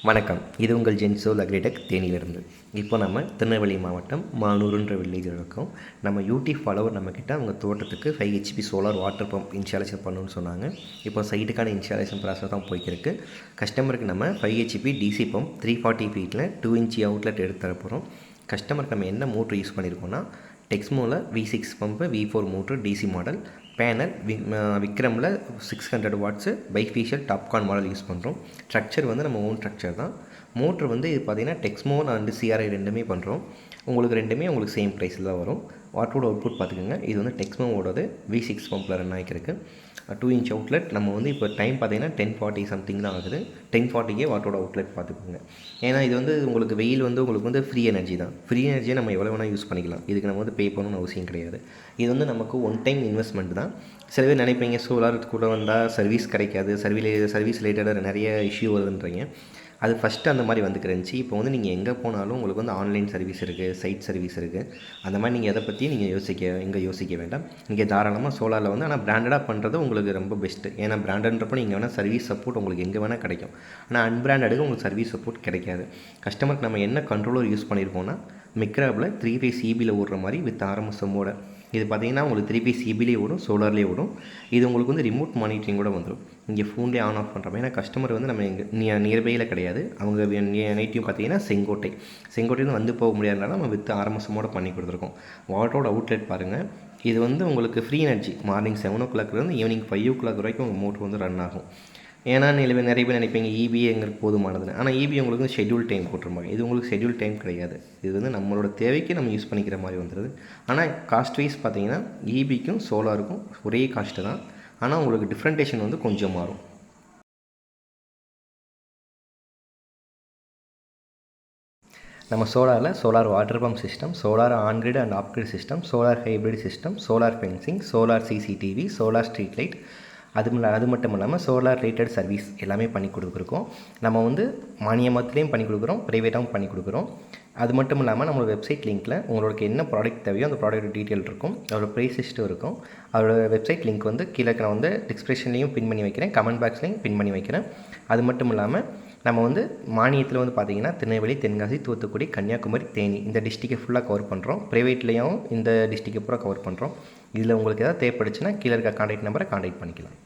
வணக்கம். இது உங்கள் ஜென்சோல் அக்ரிடெக் தேனியிலிருந்து. இப்போ நம்ம திருநெல்வேலி மாவட்டம் மானூருன்ற வில்லேஜில் இருக்கோம். நம்ம யூடியூப் ஃபாலோவர் நம்மக்கிட்ட அவங்க தோட்டத்துக்கு 5 HP solar water pump installation பண்ணணும்னு சொன்னாங்க. இப்போ சைட்டுக்கான இன்ஸ்டாலேஷன் ப்ராசஸ் தான் போய்க்கிருக்கு. கஸ்டமருக்கு நம்ம 5 ஹெச்பி டிசி பம்ப் 340 ஃபீட்டில் 2 இன்ச் அவுட்லெட் எடுத்து தர போகிறோம். கஸ்டமருக்கு நம்ம என்ன மோட்ரு யூஸ் பண்ணியிருக்கோம்னா டெக்ஸ்மோவில் V6 pump V4 motor DC model, panel விக்ரமில் 600 watts bifacial topcon model use பண்ணுறோம். ஸ்ட்ரக்சர் வந்து நம்ம ஓன் ஸ்ட்ரக்சர் தான். மோட்ரு வந்து இது பார்த்திங்கன்னா டெக்ஸ்மோ அண்டு CRI ரெண்டுமே பண்ணுறோம். உங்களுக்கு சேம் ப்ரைஸில் தான் வரும். வாட்டரோட அவுட்புட் பார்த்துக்கோங்க. இது வந்து டெக்ஸ்மோவோடது V6 பம்பில் ரன் ஆகிருக்கு. 2 இன்ச் அவுட்லெட். நம்ம வந்து இப்போ டைம் பார்த்தீங்கன்னா 10:40 சம்திங் தான் ஆகுது. 10:40க்கே வாட்டரோட அவுட்லெட் பார்த்துக்கோங்க. ஏன்னா இது வந்து உங்களுக்கு வெயில் வந்து உங்களுக்கு ஃப்ரீ எனர்ஜி தான். ஃப்ரீ எனர்ஜியை நம்ம எவ்வளோ வேணால் யூஸ் பண்ணிக்கலாம். இதுக்கு நம்ம வந்து பே பண்ணணும்னு அவசியம் கிடையாது. இது வந்து நமக்கு ஒன் டைம் இன்வெஸ்ட்மெண்ட் தான். சில பேர் நினைப்பீங்க சோலார் கூட வந்தால் சர்வீஸ் கிடைக்காது, சர்வீஸ் ரிலேட்டடாக நிறைய இஷ்யூ வருதுன்றீங்க. அது ஃபஸ்ட்டு அந்த மாதிரி வந்துக்கிருந்துச்சு. இப்போ வந்து நீங்கள் எங்கே போனாலும் உங்களுக்கு வந்து ஆன்லைன் சர்வீஸ் இருக்குது, சைட் சர்வீஸ் இருக்குது. அந்த மாதிரி நீங்கள் எதை பற்றியும் நீங்கள் யோசிக்க வேண்டாம். இங்கே தாராளமாக சோலாரில் வந்து ஆனால் பிராண்டடாக பண்ணுறது உங்களுக்கு ரொம்ப பெஸ்ட்டு. ஏன்னா பிராண்டன்றப்போ நீங்கள் வேணால் சர்வீஸ் சப்போர்ட் உங்களுக்கு எங்கே வேணால் கிடைக்கும். ஆனால் அன்பிராண்டடுக்கு உங்களுக்கு சர்வீஸ் சப்போர்ட் கிடைக்காது. கஸ்டமருக்கு நம்ம என்ன கண்ட்ரோலர் யூஸ் பண்ணியிருக்கோம்னா மிக்ராபில் 3 phase EBயில் ஓடுற மாதிரி வித் RMSமோட. இது பார்த்திங்கன்னா உங்களுக்கு 3 phase EBலேயே ஓடும், சோலார்லேயே ஓடும். இது உங்களுக்கு வந்து ரிமோட் மானிட்டரிங் கூட வந்துடும். இங்கே ஃபோன்லேயே ஆன் ஆஃப் பண்ணுறோம். ஏன்னா கஸ்டமர் வந்து நம்ம எங்கள் நியர்பையில் கிடையாது. அவங்க நைட்டையும் பார்த்தீங்கன்னா செங்கோட்டையிலும் வந்து போக முடியாதனால நம்ம வித் RMSமோட பண்ணி கொடுத்துருக்கோம். வாட்டரோட அவுட்லெட் பாருங்கள். இது வந்து உங்களுக்கு ஃப்ரீ எனர்ஜி. மார்னிங் 7 o'clockலேருந்து ஈவினிங் 5 o'clock வரைக்கும் உங்கள் மோட்ரு வந்து ரன் ஆகும். ஏன்னா நிறைய பேர் நினைப்பீங்க EBA எங்களுக்கு போதுமானதுன்னு. ஆனால் EB உங்களுக்கு வந்து ஷெட்யூல் டைம் போட்டுருப்பாங்க. இது உங்களுக்கு ஷெட்யூல் டைம் கிடையாது. இது வந்து நம்மளோட தேவைக்கு நம்ம யூஸ் பண்ணிக்கிற மாதிரி வந்துடுது. ஆனால் காஸ்ட் வைஸ் பார்த்தீங்கன்னா EBக்கும் சோலாருக்கும் ஒரே காஸ்ட்டு தான். ஆனால் உங்களுக்கு டிஃப்ரெண்டேஷன் வந்து கொஞ்சம் மாறும். நம்ம solar water pump system, solar on-grid and of-grid system, solar hybrid system, solar fencing, solar CCTV, solar street light, அது மட்டும் இல்லாமல் சோலார் ரிலேட்டட் சர்வீஸ் எல்லாமே பண்ணி கொடுக்குறோம். நம்ம வந்து மானியமத்துலேயும் பண்ணி கொடுக்குறோம், ப்ரைவேட்டாகவும் பண்ணி கொடுக்குறோம். அது மட்டும் இல்லாமல் நம்மளோட வெப்சைட் லிங்க்கில் உங்களுக்கு என்ன ப்ராடக்ட் தேவையோ அந்த ப்ராடக்ட் டீட்டெயில் இருக்கும், அதோட ப்ரைஸ் லிஸ்ட்டும் இருக்கும். அதோட வெப்சைட் லிங்க் வந்து கீழே நான் வந்து டிஸ்கிரிப்ஷன்லேயும் பின் பண்ணி வைக்கிறேன், கமெண்ட் பாக்ஸ்லேயும் பின் பண்ணி வைக்கிறேன். அது மட்டும் இல்லாமல் நம்ம வந்து மானியத்தில் வந்து பார்த்திங்கன்னா திருநெல்வேலி, தென்காசி, தூத்துக்குடி, கன்னியாகுமரி, தேனி இந்த டிஸ்ட்ரிக்டை ஃபுல்லாக கவர் பண்ணுறோம். ப்ரைவேட்லேயும் இந்த டிஸ்ட்ரிக்டை பூரா கவர் பண்ணுறோம். இதில் உங்களுக்கு எதாவது தேவைப்படுச்சுன்னா கீழே இருக்க கான்டாக்ட் நம்பரை கான்டாக்ட் பண்ணிக்கலாம்.